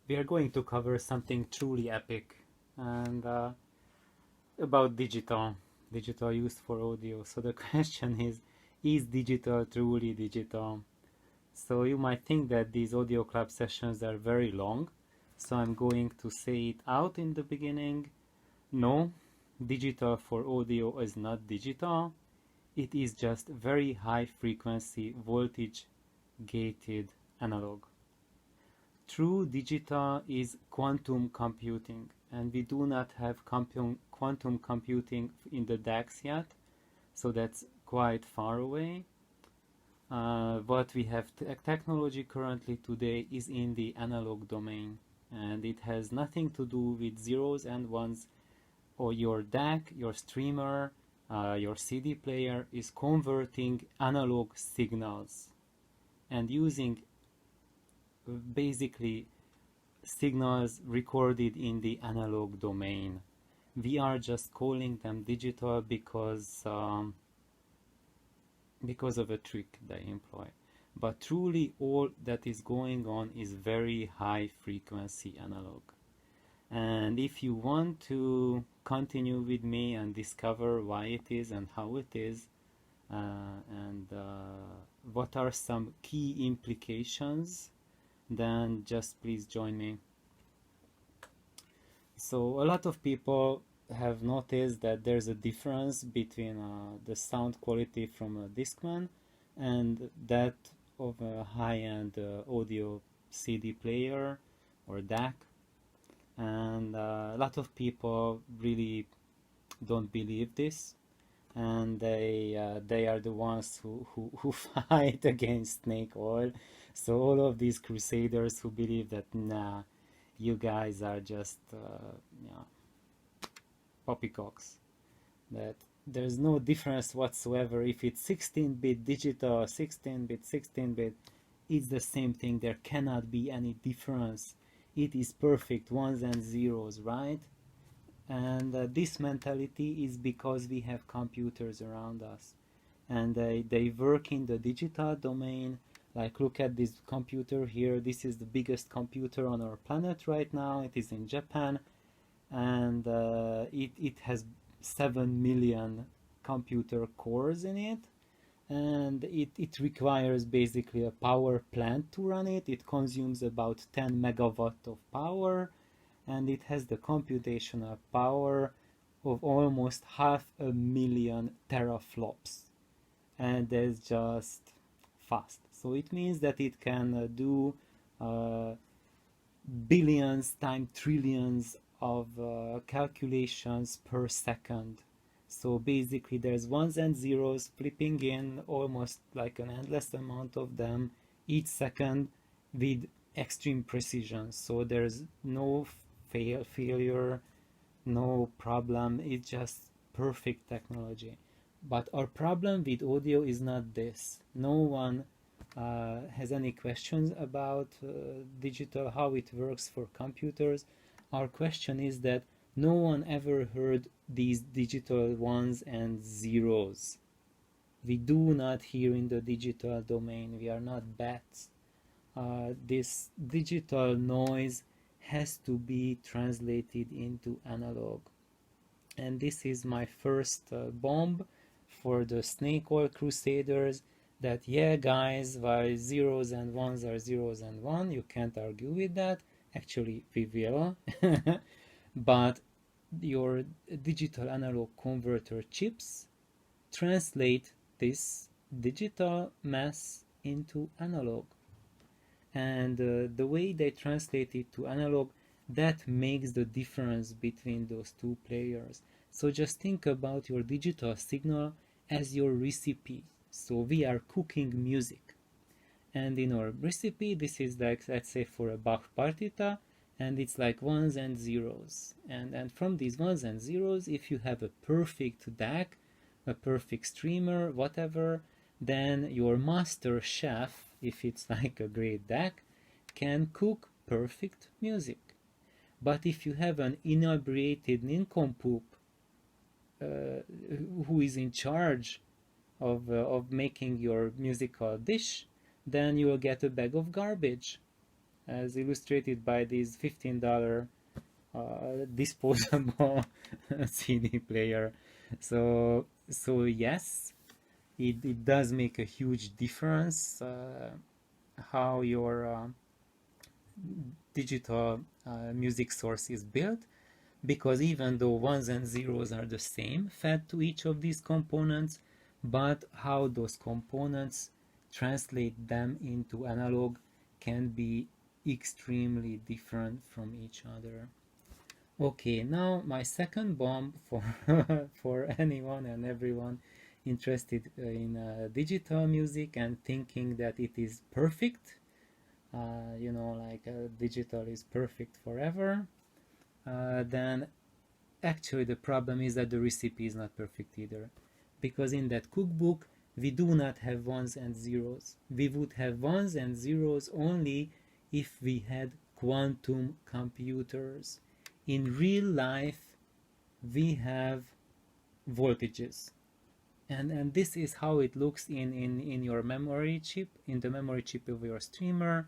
we are going to cover something truly epic and about digital used for audio. So the question is digital truly digital? So you might think that these audio club sessions are very long, so I'm going to say it out in the beginning. No, digital for audio is not digital. It is just very high frequency voltage gated analog. True digital is quantum computing, and we do not have quantum computing in the DACs yet, so that's quite far away. What we have technology currently today is in the analog domain, and it has nothing to do with zeros and ones, or your DAC, your streamer, your CD player is converting analog signals and using basically signals recorded in the analog domain. We are just calling them digital because of a trick they employ. But truly all that is going on is very high frequency analog. And if you want to continue with me and discover why it is and how it is, and what are some key implications, then just please join me. So a lot of people have noticed that there's a difference between the sound quality from a Discman and that of a high-end audio CD player or DAC, and a lot of people really don't believe this, and they are the ones who fight against snake oil. So all of these crusaders who believe that nah, you guys are just poppycocks, that there's no difference whatsoever if it's 16-bit digital, 16-bit, 16-bit, it's the same thing. There cannot be any difference. It is perfect ones and zeros, right? And this mentality is because we have computers around us, and they work in the digital domain. Like, look at this computer here. This is the biggest computer on our planet right now. It is in Japan, and it has 7 million computer cores in it, and it requires basically a power plant to run it. It consumes about 10 megawatt of power, and it has the computational power of almost 500,000 teraflops, and that's just fast. So it means that it can do billions times trillions of calculations per second. So basically there's ones and zeros flipping in almost like an endless amount of them each second with extreme precision. So there's no failure, no problem. It's just perfect technology. But our problem with audio is not this. No one has any questions about digital, how it works for computers. Our question is that no one ever heard these digital ones and zeros. We do not hear in the digital domain. We are not bats. This digital noise has to be translated into analog. And this is my first bomb for the snake oil crusaders, that yeah guys, while zeros and ones are zeros and one, you can't argue with that. Actually we will. But your digital analog converter chips translate this digital mass into analog, and the way they translate it to analog, that makes the difference between those two players. So just think about your digital signal as your recipe. So we are cooking music, and in our recipe this is like, let's say for a Bach partita, and it's like ones and zeros, and from these ones and zeros, if you have a perfect DAC, a perfect streamer, whatever, then your master chef, if it's like a great DAC, can cook perfect music. But if you have an inebriated nincompoop who is in charge of making your musical dish, then you will get a bag of garbage. as illustrated by these $15 disposable CD player. So yes, it does make a huge difference how your digital music source is built, because even though ones and zeros are the same fed to each of these components, but how those components translate them into analog can be extremely different from each other. Okay, now my second bomb for for anyone and everyone interested in digital music and thinking that it is perfect, like digital is perfect forever, then actually the problem is that the recipe is not perfect either. Because in that cookbook, we do not have ones and zeros. We would have ones and zeros only if we had quantum computers. In real life, we have voltages. And this is how it looks in your memory chip, in the memory chip of your streamer.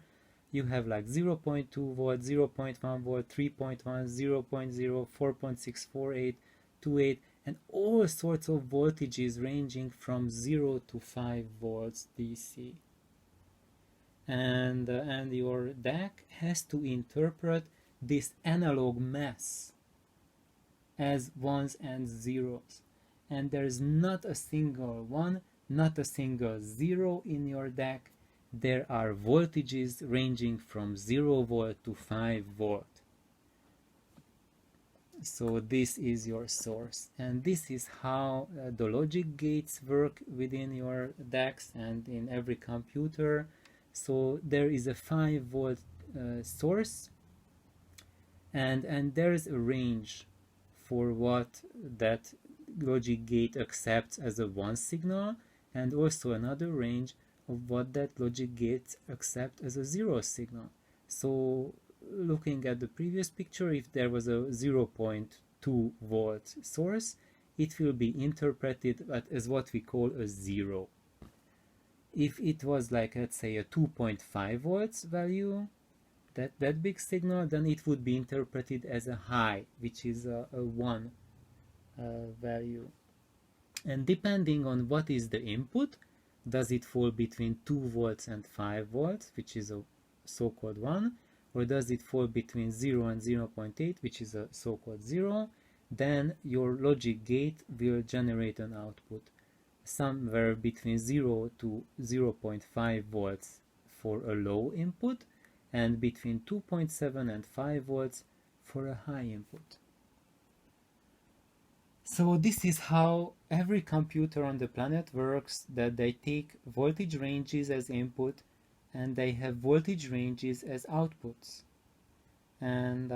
You have like 0.2 volt, 0.1 volt, 3.1, 0.0, 4.648, 28, and all sorts of voltages ranging from 0 to 5 volts DC. And your DAC has to interpret this analog mess as ones and zeros. And there's not a single one, not a single zero in your DAC. There are voltages ranging from 0 volt to 5 volt. So this is your source, and this is how the logic gates work within your DACs and in every computer. So there is a 5 volt source, and there is a range for what that logic gate accepts as a 1 signal, and also another range of what that logic gate accepts as a 0 signal. So looking at the previous picture, if there was a 0.2 volt source, it will be interpreted as what we call a 0. If it was like, let's say, a 2.5 volts value, that big signal, then it would be interpreted as a high, which is a 1 value. And depending on what is the input, does it fall between 2 volts and 5 volts, which is a so-called 1, or does it fall between 0 and 0.8, which is a so-called 0, then your logic gate will generate an output somewhere between 0 to 0.5 volts for a low input, and between 2.7 and 5 volts for a high input. So this is how every computer on the planet works, that they take voltage ranges as input and they have voltage ranges as outputs. And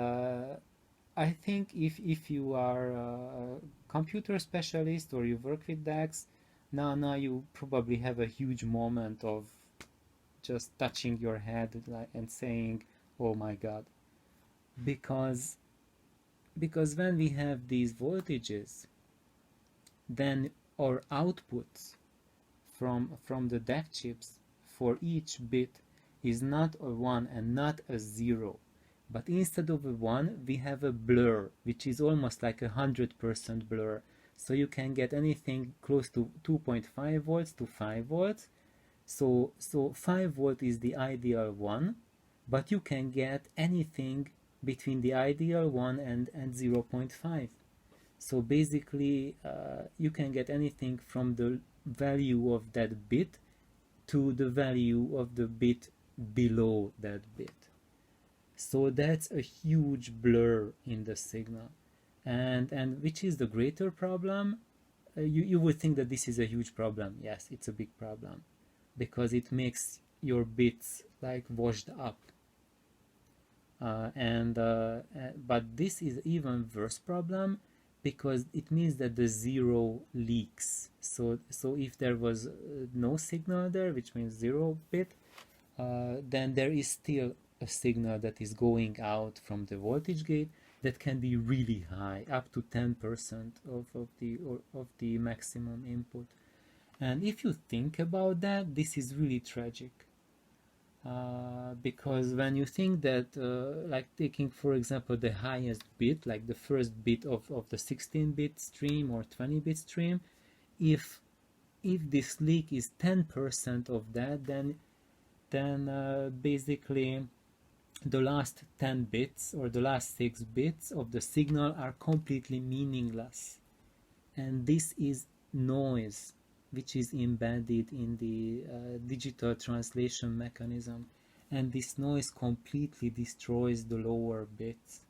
I think if you are a computer specialist or you work with DACs, now you probably have a huge moment of just touching your head and saying, oh my god. Because when we have these voltages, then our outputs from the DAC chips for each bit is not a 1 and not a 0, but instead of a 1 we have a blur, which is almost like 100% blur. So you can get anything close to 2.5 volts to 5 volts. So 5 volt is the ideal one, but you can get anything between the ideal one and 0.5. So basically you can get anything from the value of that bit to the value of the bit below that bit. So that's a huge blur in the signal. And which is the greater problem? You would think that this is a huge problem. Yes, it's a big problem, because it makes your bits like washed up. But this is even worse problem, because it means that the 0 leaks. So if there was no signal there, which means 0 bit, then there is still a signal that is going out from the voltage gate that can be really high, up to 10% of the maximum input. And if you think about that, this is really tragic. because when you think that, like taking for example the highest bit, like the first bit of the 16-bit stream or 20-bit stream, if this leak is 10% of that, then basically the last 10 bits or the last 6 bits of the signal are completely meaningless. And this is noise, which is embedded in the digital translation mechanism. And this noise completely destroys the lower bits.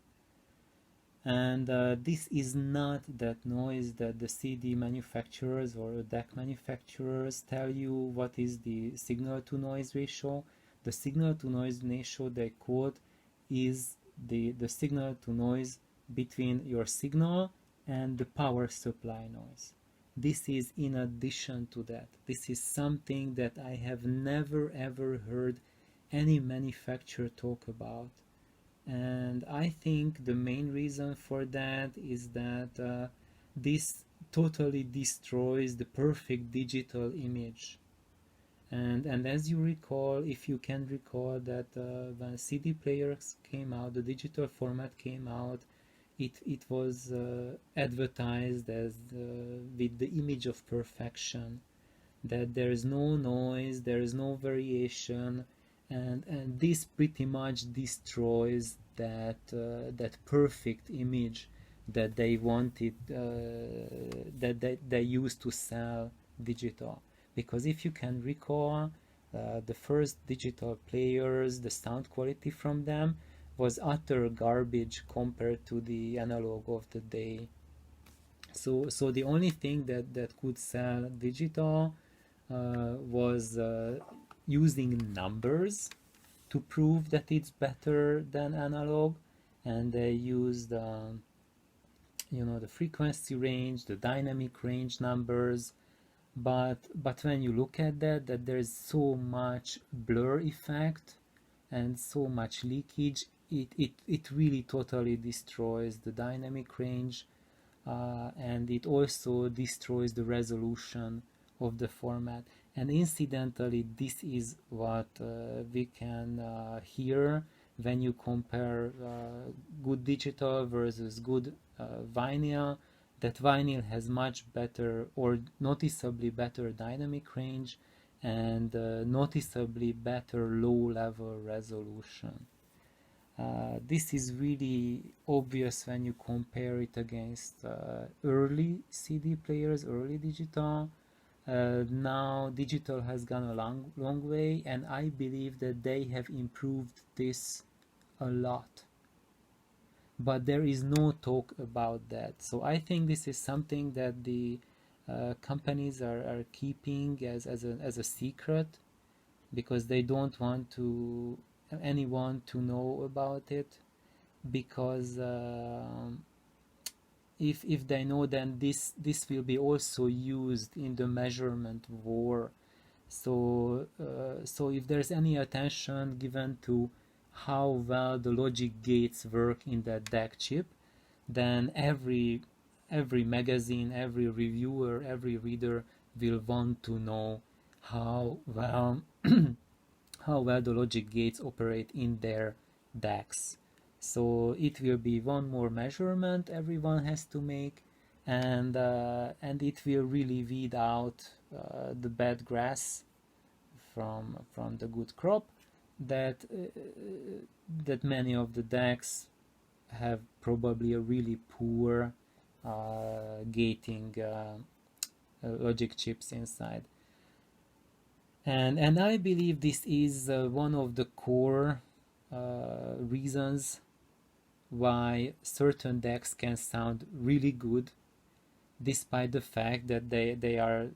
And this is not that noise that the CD manufacturers or DAC manufacturers tell you what is the signal to noise ratio. The signal to noise ratio they quote is the signal to noise between your signal and the power supply noise. This is in addition to that. This is something that I have never ever heard any manufacturer talk about. And I think the main reason for that is that this totally destroys the perfect digital image. And as you recall, if you can recall that when CD players came out, the digital format came out, it was advertised as with the image of perfection, that there is no noise, there is no variation, and this pretty much destroys that that perfect image that they wanted, that they used to sell digital. Because if you can recall, the first digital players, the sound quality from them was utter garbage compared to the analog of the day. So the only thing that could sell digital was using numbers to prove that it's better than analog, and they used the frequency range, the dynamic range numbers. But when you look at that there is so much blur effect and so much leakage, it really totally destroys the dynamic range, and it also destroys the resolution of the format. And incidentally, this is what we can hear when you compare good digital versus good vinyl. That vinyl has much better or noticeably better dynamic range and noticeably better low-level resolution. This is really obvious when you compare it against early CD players, early digital. Now digital has gone a long way, and I believe that they have improved this a lot. But there is no talk about that. So I think this is something that the companies are keeping as a secret, because they don't want anyone to know about it, because if they know, then this will be also used in the measurement war. So if there's any attention given to how well the logic gates work in that DAC chip, then every magazine, every reviewer, every reader will want to know how well how well the logic gates operate in their DACs. So it will be one more measurement everyone has to make, and it will really weed out the bad grass from the good crop that many of the DACs have probably a really poor gating logic chips inside. And I believe this is one of the core reasons why certain DACs can sound really good despite the fact that they are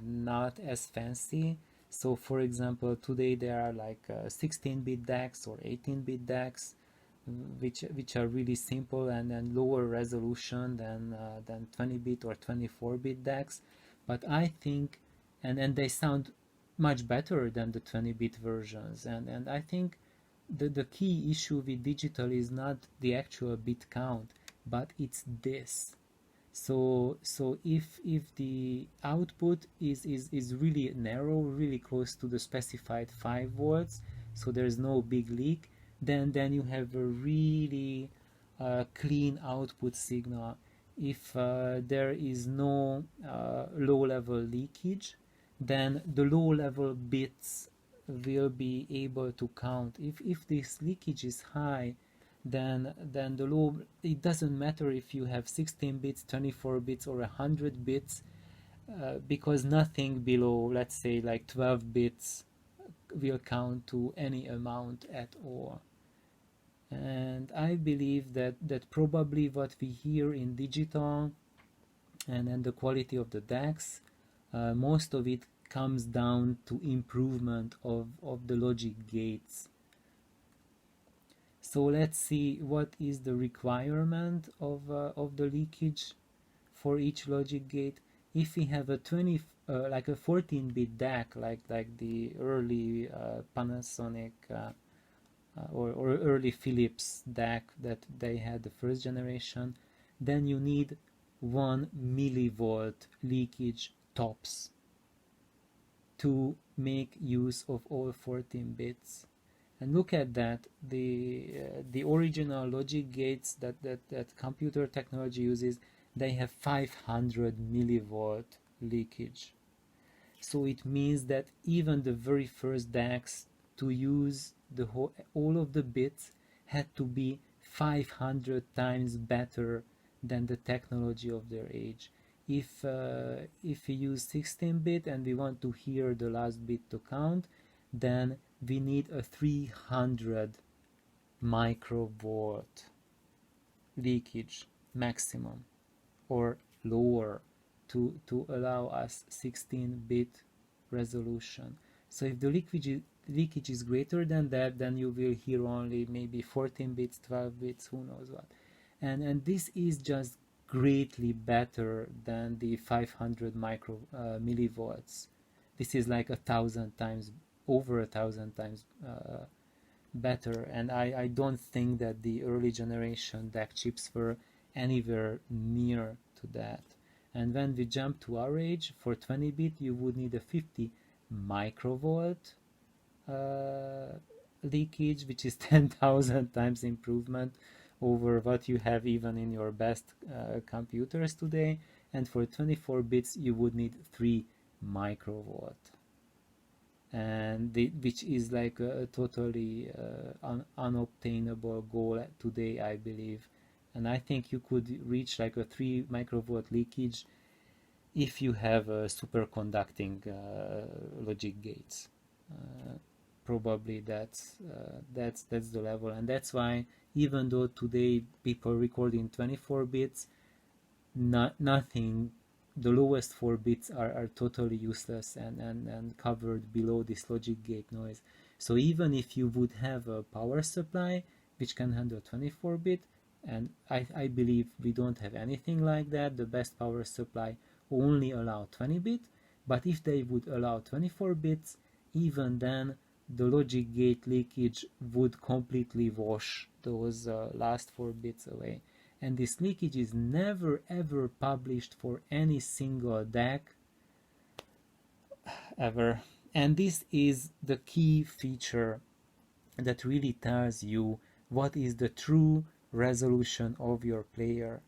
not as fancy. So for example, today there are like 16-bit DACs or 18-bit DACs, which are really simple and lower resolution than 20-bit or 24-bit DACs. But I think, and they sound much better than the 20-bit versions. And I think the key issue with digital is not the actual bit count, but it's this. So if the output is really narrow, really close to the specified 5 volts, so there's no big leak, then you have a really clean output signal. If there is no low level leakage, then the low level bits will be able to count. If this leakage is high, then the low, it doesn't matter if you have 16 bits, 24 bits, or 100 bits, because nothing below, let's say, like 12 bits will count to any amount at all. And I believe that probably what we hear in digital and the quality of the DACs, most of it comes down to improvement of the logic gates. So let's see what is the requirement of the leakage for each logic gate. If we have a 20 like a 14-bit DAC, like the early Panasonic or early Philips DAC that they had, the first generation, then you need 1 millivolt leakage tops to make use of all 14 bits. And look at that, the original logic gates that computer technology uses, they have 500 millivolt leakage. So it means that even the very first DACs to use all of the bits had to be 500 times better than the technology of their age. If we use 16-bit and we want to hear the last bit to count, then we need a 300 microvolt leakage maximum, or lower, to allow us 16-bit resolution. So if the leakage is greater than that, then you will hear only maybe 14 bits, 12 bits, who knows what. And this is just greatly better than the 500 millivolts. This is like 1,000 times, over 1,000 times better. And I don't think that the early generation DAC chips were anywhere near to that. And when we jump to our age, for 20-bit you would need a 50 microvolt leakage, which is 10,000 times improvement over what you have even in your best computers today. And for 24 bits you would need 3 microvolt, and which is like a totally unobtainable goal today, I believe. And I think you could reach like a 3 microvolt leakage if you have superconducting logic gates. Probably that's the level, and that's why even though today people record in 24 bits, nothing, the lowest 4 bits are totally useless and covered below this logic gate noise. So even if you would have a power supply which can handle 24-bit, and I believe we don't have anything like that, the best power supply only allow 20-bit, but if they would allow 24 bits, even then the logic gate leakage would completely wash those last 4 bits away. And this leakage is never ever published for any single DAC ever. And this is the key feature that really tells you what is the true resolution of your player.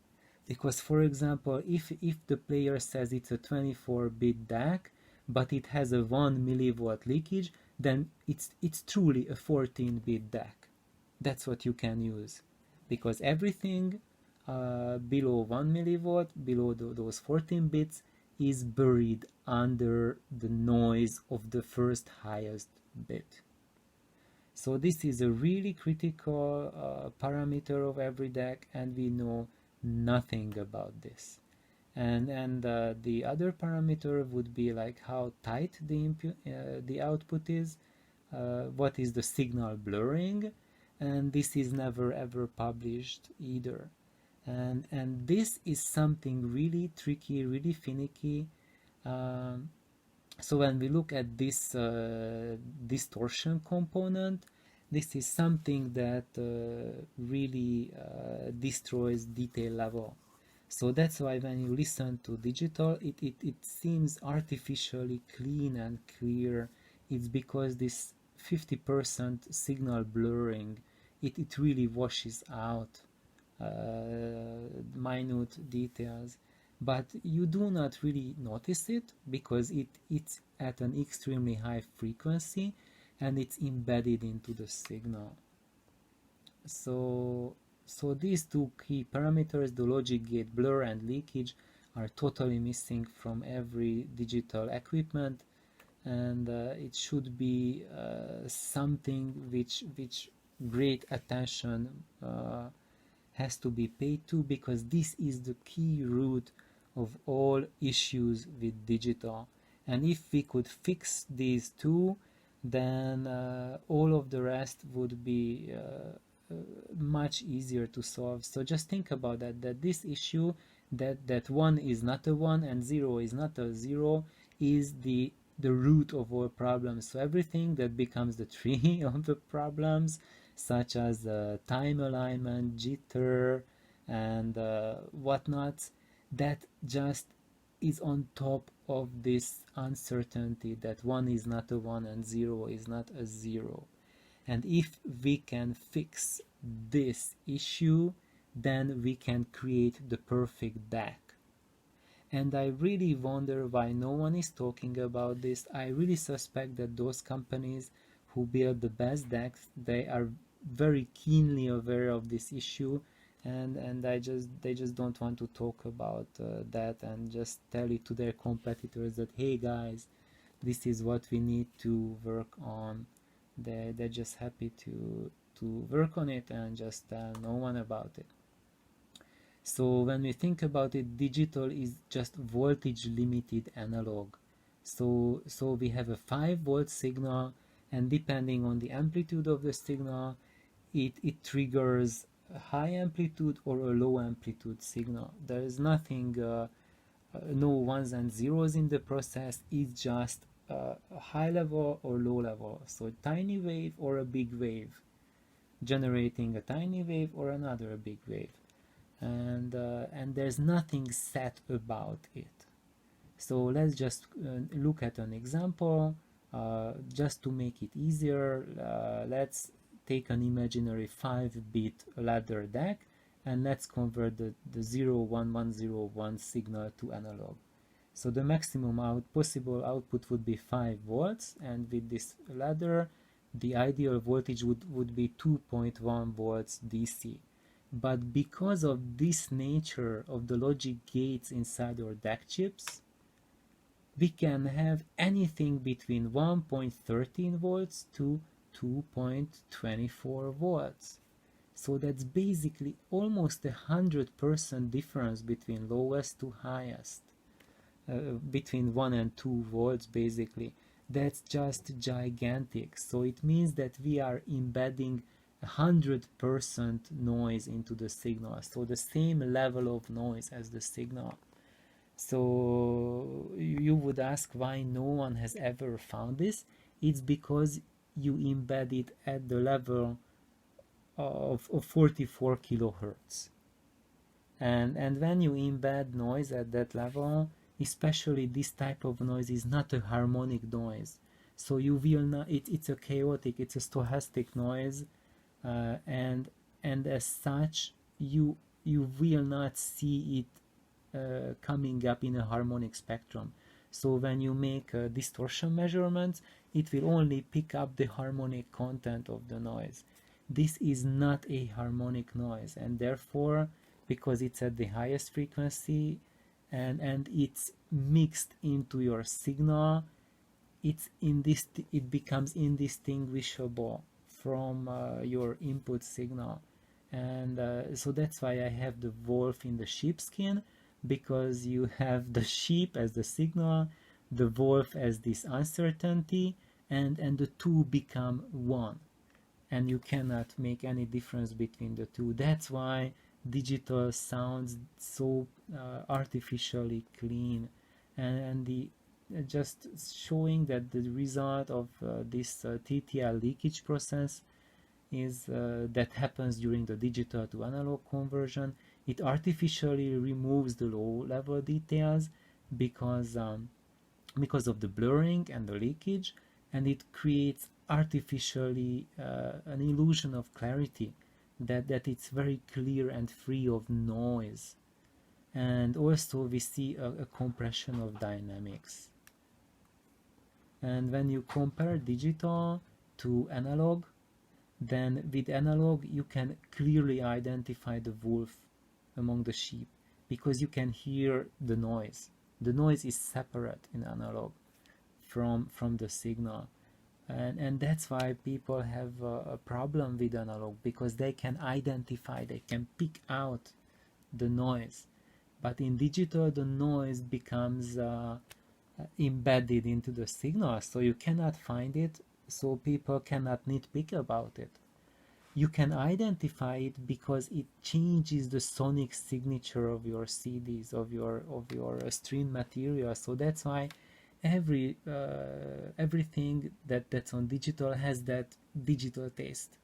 Because for example, if the player says it's a 24-bit DAC, but it has a 1 millivolt leakage, then it's truly a 14-bit DAC. That's what you can use, because everything below 1 millivolt, below those 14 bits, is buried under the noise of the first highest bit. So this is a really critical parameter of every DAC, and we know nothing about this. And the other parameter would be like how tight the output is, what is the signal blurring, and this is never ever published either. And this is something really tricky, really finicky. So when we look at this distortion component, this is something that really destroys detail level. So that's why when you listen to digital, it seems artificially clean and clear. It's because this 50% signal blurring, it really washes out minute details. But you do not really notice it because it's at an extremely high frequency and it's embedded into the signal. So, so these two key parameters, the logic gate blur and leakage, are totally missing from every digital equipment, and it should be something which great attention has to be paid to, because this is the key root of all issues with digital. And if we could fix these two, then all of the rest would be much easier to solve. So just think about that this issue, that 1 is not a 1 and 0 is not a 0, is the root of all problems. So everything that becomes the tree of the problems, such as time alignment, jitter, and whatnot, that just is on top of this uncertainty that 1 is not a 1 and 0 is not a 0. And if we can fix this issue, then we can create the perfect DAC. And I really wonder why no one is talking about this. I really suspect that those companies who build the best DACs, they are very keenly aware of this issue, and they just don't want to talk about that and just tell it to their competitors that, hey guys, this is what we need to work on. They're just happy to work on it and just tell no one about it. So when we think about it, digital is just voltage limited analog. So we have a 5-volt signal, and depending on the amplitude of the signal, it triggers a high amplitude or a low amplitude signal. There is nothing, no ones and zeros in the process. It's just a high level or low level. So tiny wave or a big wave, generating a tiny wave or another big wave. And there's nothing set about it. So let's just look at an example just to make it easier. Let's take an imaginary 5-bit ladder DAC, and let's convert the 01101 signal to analog. So the maximum possible output would be 5 volts, and with this ladder the ideal voltage would be 2.1 volts DC. But because of this nature of the logic gates inside our DAC chips, we can have anything between 1.13 volts to 2.24 volts. So that's basically almost 100% difference between lowest to highest, between 1 and 2 volts basically. That's just gigantic. So it means that we are embedding 100% noise into the signal, so the same level of noise as the signal. So you would ask why no one has ever found this. It's because you embed it at the level of 44 kilohertz, and when you embed noise at that level, especially this type of noise is not a harmonic noise, so you will not, it's a chaotic, it's a stochastic noise. And as such, you will not see it coming up in a harmonic spectrum. So when you make distortion measurements, it will only pick up the harmonic content of the noise. This is not a harmonic noise, and therefore, because it's at the highest frequency and it's mixed into your signal, it becomes indistinguishable from your input signal. And so that's why I have the wolf in the sheepskin, because you have the sheep as the signal, the wolf as this uncertainty, and the two become one, and you cannot make any difference between the two. That's why digital sounds so artificially clean, and the just showing that the result of this TTL leakage process is that happens during the digital to analog conversion It artificially removes the low level details because because of the blurring and the leakage, and it creates artificially an illusion of clarity, that it's very clear and free of noise. And also we see a compression of dynamics. And when you compare digital to analog, then with analog you can clearly identify the wolf among the sheep, because you can hear the noise. The noise is separate in analog from the signal. And that's why people have a problem with analog, because they can identify, they can pick out the noise. But in digital, the noise becomes embedded into the signal, so you cannot find it, so people cannot nitpick about it. You can identify it because it changes the sonic signature of your CDs, of your stream material. So that's why everything that's on digital has that digital taste.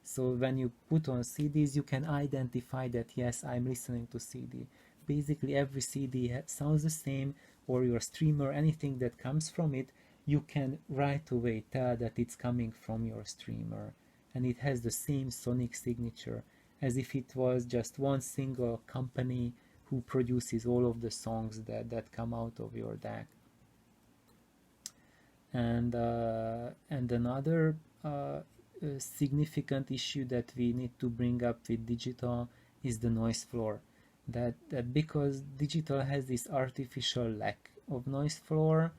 So when you put on CDs, you can identify that, yes, I'm listening to CD. Basically every CD sounds the same, or your streamer, anything that comes from it, you can right away tell that it's coming from your streamer, and it has the same sonic signature as if it was just one single company who produces all of the songs that come out of your DAC. And another significant issue that we need to bring up with digital is the noise floor. That because digital has this artificial lack of noise floor,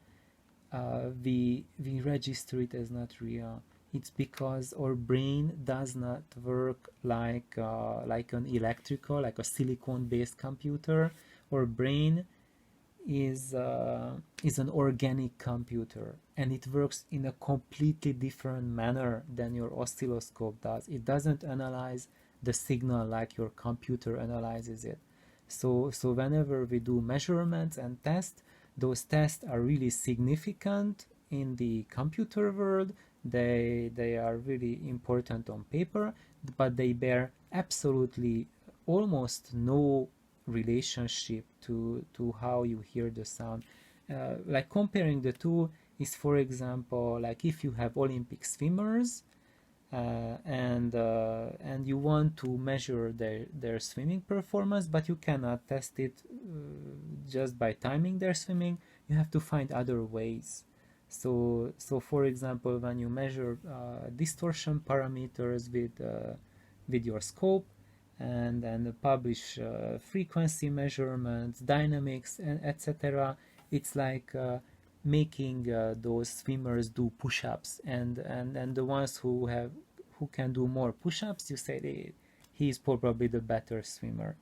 we register it as not real. It's because our brain does not work like an electrical, like a silicon-based computer. Our brain is an organic computer, and it works in a completely different manner than your oscilloscope does. It doesn't analyze the signal like your computer analyzes it. So whenever we do measurements and tests, those tests are really significant in the computer world. They are really important on paper, but they bear absolutely almost no relationship to how you hear the sound. Like comparing the two is, for example, like if you have Olympic swimmers and you want to measure their swimming performance, but you cannot test it just by timing their swimming. You have to find other ways. So for example, when you measure distortion parameters with your scope, and publish frequency measurements, dynamics, and etc., it's like making those swimmers do push-ups, and the ones who can do more push-ups, you say he is probably the better swimmer.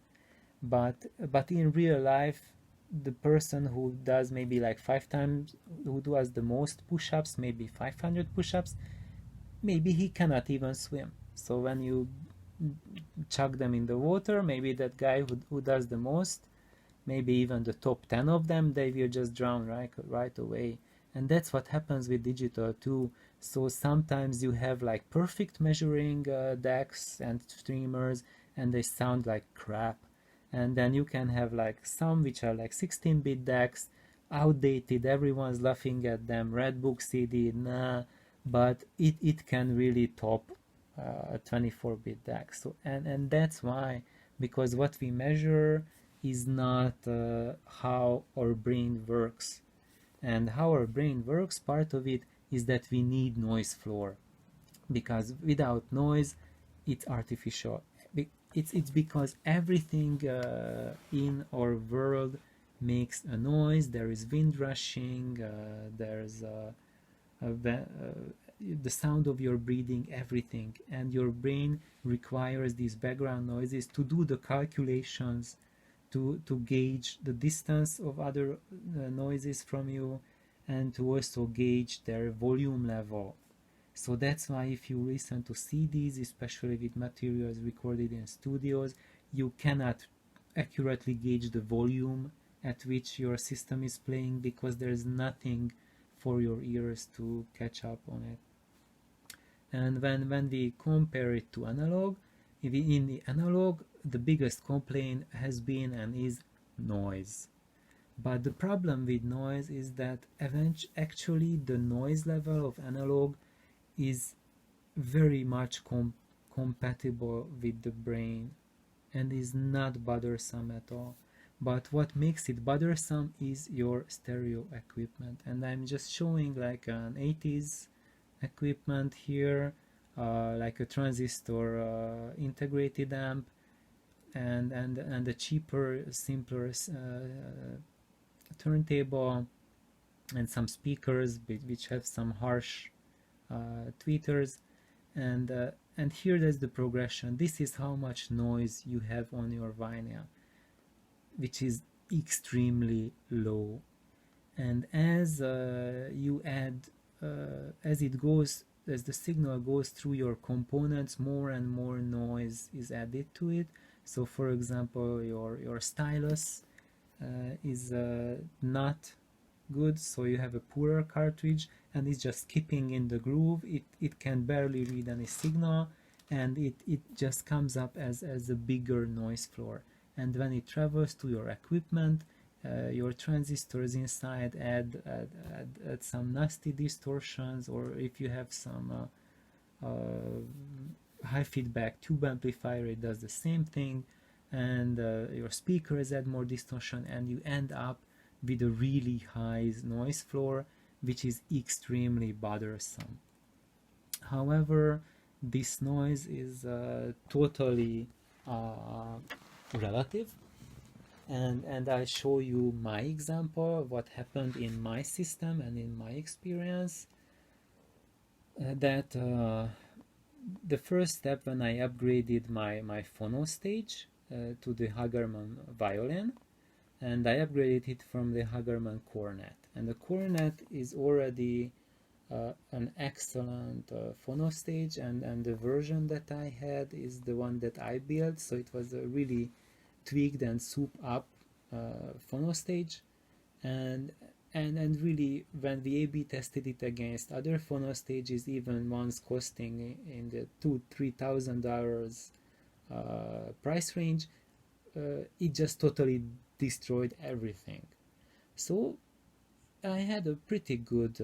But in real life, the person who does maybe like 5 times, who does the most push-ups, maybe 500 push-ups, maybe he cannot even swim. So when you chuck them in the water, maybe that guy who does the most, maybe even the top 10 of them, they will just drown right away. And that's what happens with digital too. So sometimes you have like perfect measuring DACs and streamers, and they sound like crap. And then you can have like some which are like 16-bit DACs, outdated, everyone's laughing at them, Redbook CD, nah, but it can really top a 24-bit DAC. So and that's why, because what we measure is not how our brain works. And how our brain works, part of it is that we need noise floor, because without noise it's artificial. It's because everything in our world makes a noise. There is wind rushing, there's the sound of your breathing, everything, and your brain requires these background noises to do the calculations, to gauge the distance of other noises from you, and to also gauge their volume level. So that's why if you listen to CDs, especially with materials recorded in studios, you cannot accurately gauge the volume at which your system is playing, because there's nothing for your ears to catch up on it. And when we compare it to analog, In the analog, the biggest complaint has been and is noise. But the problem with noise is that actually the noise level of analog is very much compatible with the brain and is not bothersome at all. But what makes it bothersome is your stereo equipment. And I'm just showing like an 80s equipment here, like a transistor integrated amp, and a cheaper, simpler turntable, and some speakers which have some harsh tweeters, and here there's the progression. This is how much noise you have on your vinyl, which is extremely low. And as you add, as the signal goes through your components, more and more noise is added to it. So for example, your stylus is not good, so you have a poorer cartridge and it's just skipping in the groove. It can barely read any signal, and it just comes up as a bigger noise floor. And when it travels to your equipment, your transistors inside add some nasty distortions, or if you have some high feedback tube amplifier, it does the same thing, and your speakers add more distortion, and you end up with a really high noise floor, which is extremely bothersome. However, this noise is totally relative, and I show you my example of what happened in my system and in my experience. That the first step, when I upgraded my phono stage to the Hagerman violin, and I upgraded it from the Hagerman cornet, and the cornet is already an excellent phono stage, and the version that I had is the one that I built, so it was a really tweaked and soup up phono stage, and really, when we A/B tested it against other phono stages, even ones costing in the $2,000-3,000 price range, it just totally destroyed everything. So I had a pretty good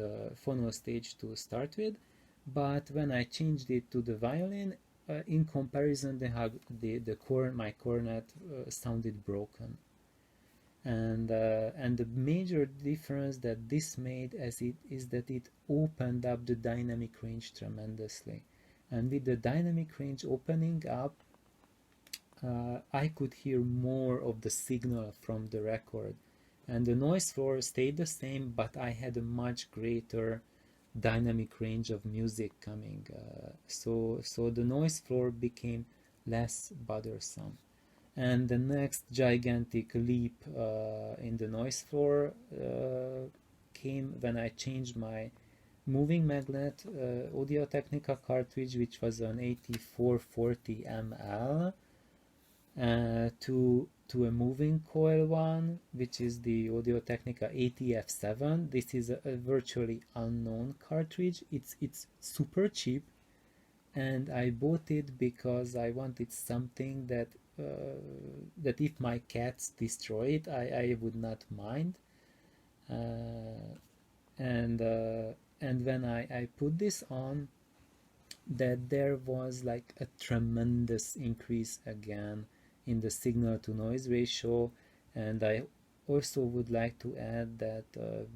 phono stage to start with, but when I changed it to the violin, in comparison, my cornet sounded broken. And the major difference that this made is that it opened up the dynamic range tremendously. And with the dynamic range opening up, I could hear more of the signal from the record. And the noise floor stayed the same, but I had a much greater dynamic range of music coming. So the noise floor became less bothersome. And the next gigantic leap in the noise floor came when I changed my moving magnet Audio-Technica cartridge, which was an 8440 ml, to a moving coil one, which is the Audio-Technica ATF7. This is a virtually unknown cartridge. It's super cheap, and I bought it because I wanted something that if my cats destroy it, I would not mind. And when I put this on, that there was like a tremendous increase again in the signal to noise ratio. And I also would like to add that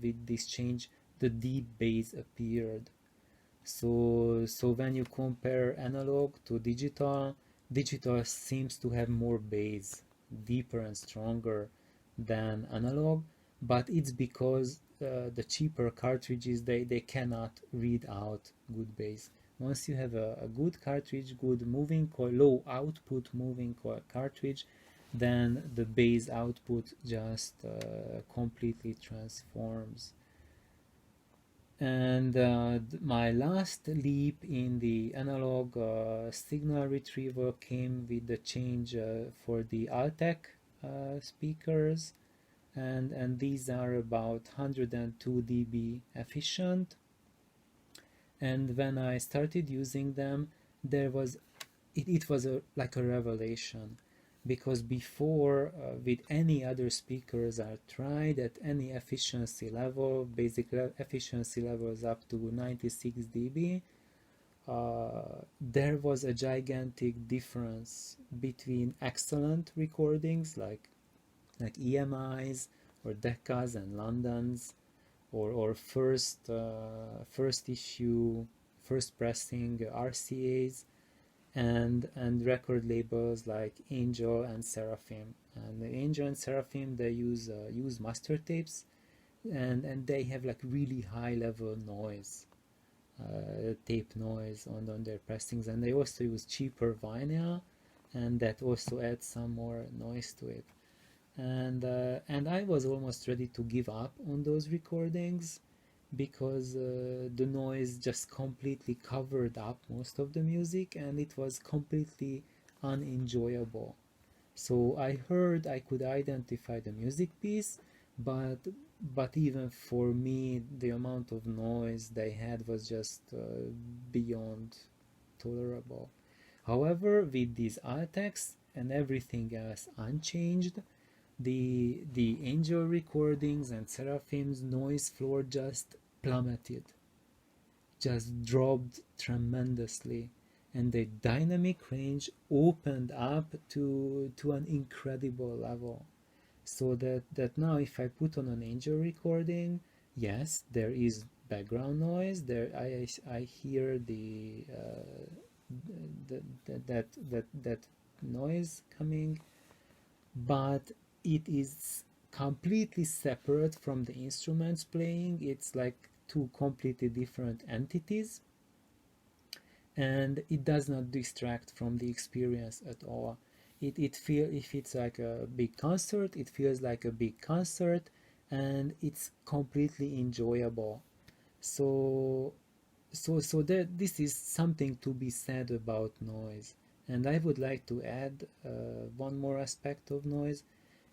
with this change, the deep bass appeared. So when you compare analog to digital, digital seems to have more bass, deeper and stronger than analog, but it's because the cheaper cartridges, they cannot read out good bass. Once you have a good cartridge, good moving coil, low output moving coil cartridge, then the bass output just completely transforms. And my last leap in the analog signal retrieval came with the change for the Altec speakers, and these are about 102 dB efficient. And when I started using them, there was it was like a revelation, because before with any other speakers I tried at any efficiency level, basic efficiency levels up to 96 dB, there was a gigantic difference between excellent recordings like EMIs or Decas and Londons, or first issue, first pressing RCAs, and record labels like Angel and Seraphim. And the Angel and Seraphim, they use master tapes, and they have like really high level noise, tape noise on their pressings, and they also use cheaper vinyl, and that also adds some more noise to it. And I was almost ready to give up on those recordings, because the noise just completely covered up most of the music, and it was completely unenjoyable. So I heard I could identify the music piece, but even for me, the amount of noise they had was just beyond tolerable. However, with these attacks and everything else unchanged, the Angel recordings and Seraphim's noise floor just plummeted, just dropped tremendously, and the dynamic range opened up to an incredible level. So that now if I put on an Angel recording, yes, there is background noise. There I hear that noise coming, but it is completely separate from the instruments playing. It's like two completely different entities, and it does not distract from the experience at all. It feel, if it's like a big concert, it feels like a big concert, and it's completely enjoyable. So that this is something to be said about noise. And I would like to add one more aspect of noise,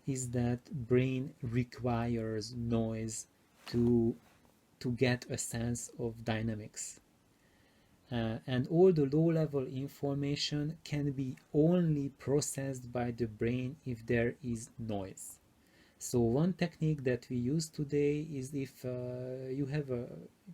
is that brain requires noise to get a sense of dynamics. And all the low-level information can be only processed by the brain if there is noise. So one technique that we use today is if you have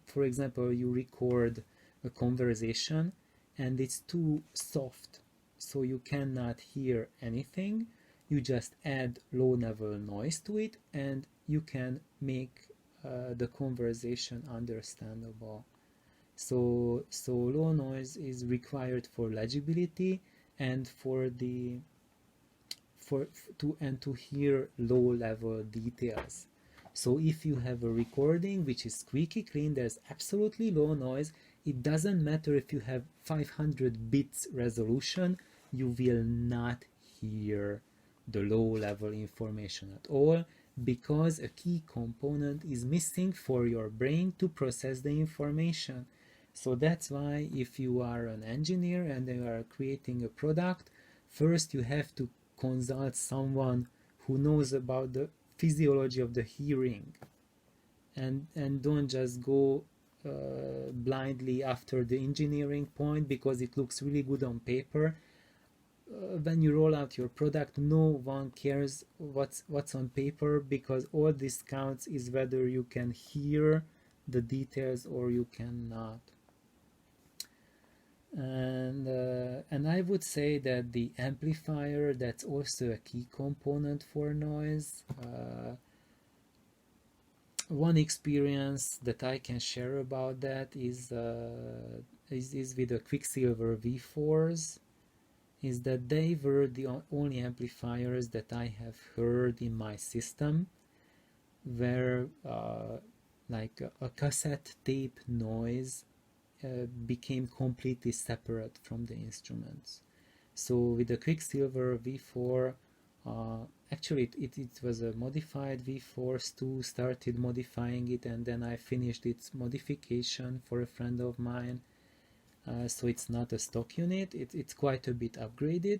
for example, you record a conversation and it's too soft, so you cannot hear anything, you just add low-level noise to it, and you can make the conversation understandable. So low noise is required for legibility and for the to hear low level details. So if you have a recording which is squeaky clean, there's absolutely low noise, it doesn't matter if you have 500 bits resolution, you will not hear the low level information at all, because a key component is missing for your brain to process the information. So that's why if you are an engineer and you are creating a product, first you have to consult someone who knows about the physiology of the hearing, and don't just go blindly after the engineering point because it looks really good on paper. When you roll out your product, no one cares what's on paper, because all this counts is whether you can hear the details or you cannot. And I would say that the amplifier, that's also a key component for noise. One experience that I can share about that is with the Quicksilver V4s, is that they were the only amplifiers that I have heard in my system where like a cassette tape noise became completely separate from the instruments. So with the Quicksilver V4, actually it was a modified V4. Stu started modifying it, and then I finished its modification for a friend of mine. So it's not a stock unit, it's quite a bit upgraded,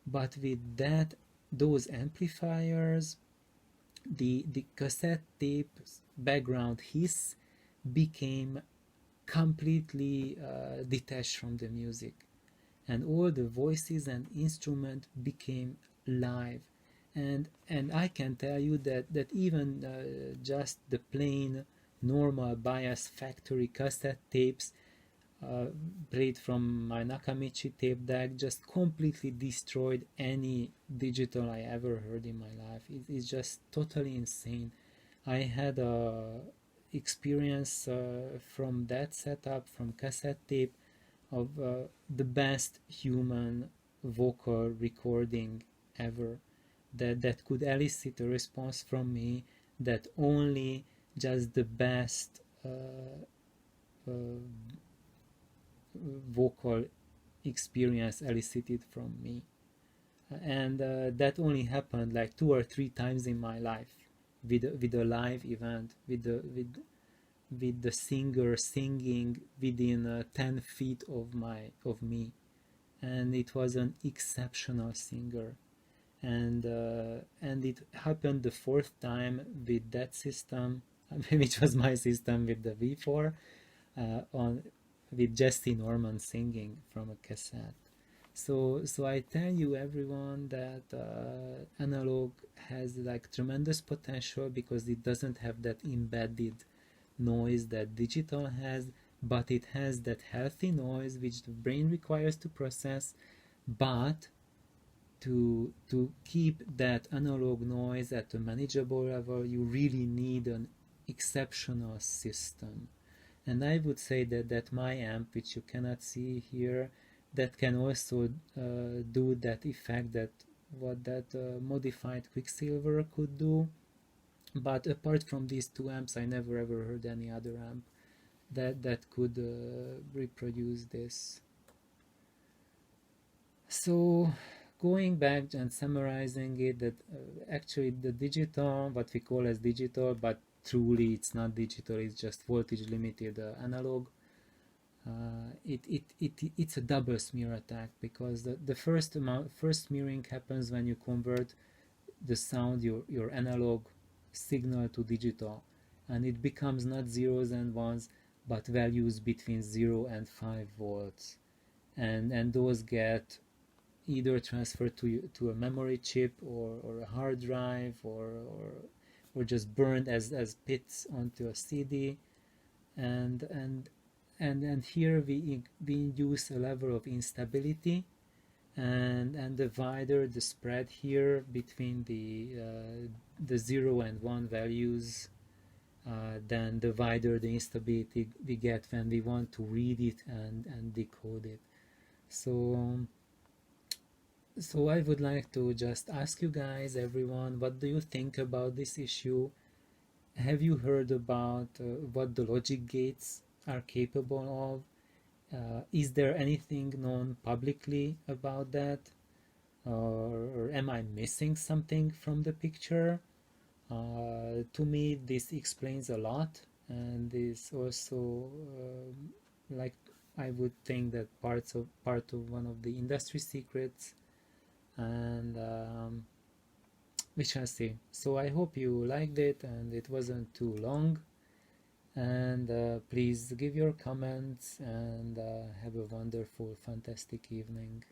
but with that, those amplifiers, the cassette tape background hiss became completely detached from the music, and all the voices and instrument became live. And I can tell you that even just the plain normal bias factory cassette tapes uh, played from my Nakamichi tape deck just completely destroyed any digital I ever heard in my life. It's just totally insane. I had a experience from that setup, from cassette tape, of the best human vocal recording ever, that could elicit a response from me that only just the best uh, vocal experience elicited from me. And that only happened like 2 or 3 times in my life, with a live event, with the singer singing within 10 feet of me, and it was an exceptional singer. And it happened the fourth time with that system, which was my system with the V4, on with Jesse Norman singing from a cassette. So I tell you everyone that analog has like tremendous potential because it doesn't have that embedded noise that digital has, but it has that healthy noise which the brain requires to process. But to keep that analog noise at a manageable level, you really need an exceptional system. And I would say that my amp, which you cannot see here, that can also do that effect, that what that modified Quicksilver could do. But apart from these two amps, I never ever heard any other amp that could reproduce this. So going back and summarizing it, that actually the digital, what we call as digital, but truly it's not digital, it's just voltage limited analog. It's a double smear attack, because the first smearing happens when you convert the sound, your analog signal, to digital, and it becomes not zeros and ones but values between 0 and 5 volts, and those get either transferred to a memory chip, or a hard drive, or just burned as bits onto a CD. And here we induce a level of instability, and the wider the spread here between the 0 and 1 values, then the wider the instability we get when we want to read it and decode it. So I would like to just ask you guys, everyone, what do you think about this issue? Have you heard about what the logic gates are capable of? Is there anything known publicly about that? Or am I missing something from the picture? To me, this explains a lot, and is also like, I would think that part of one of the industry secrets, and we shall see. So I hope you liked it and it wasn't too long, and please give your comments, and have a wonderful, fantastic evening.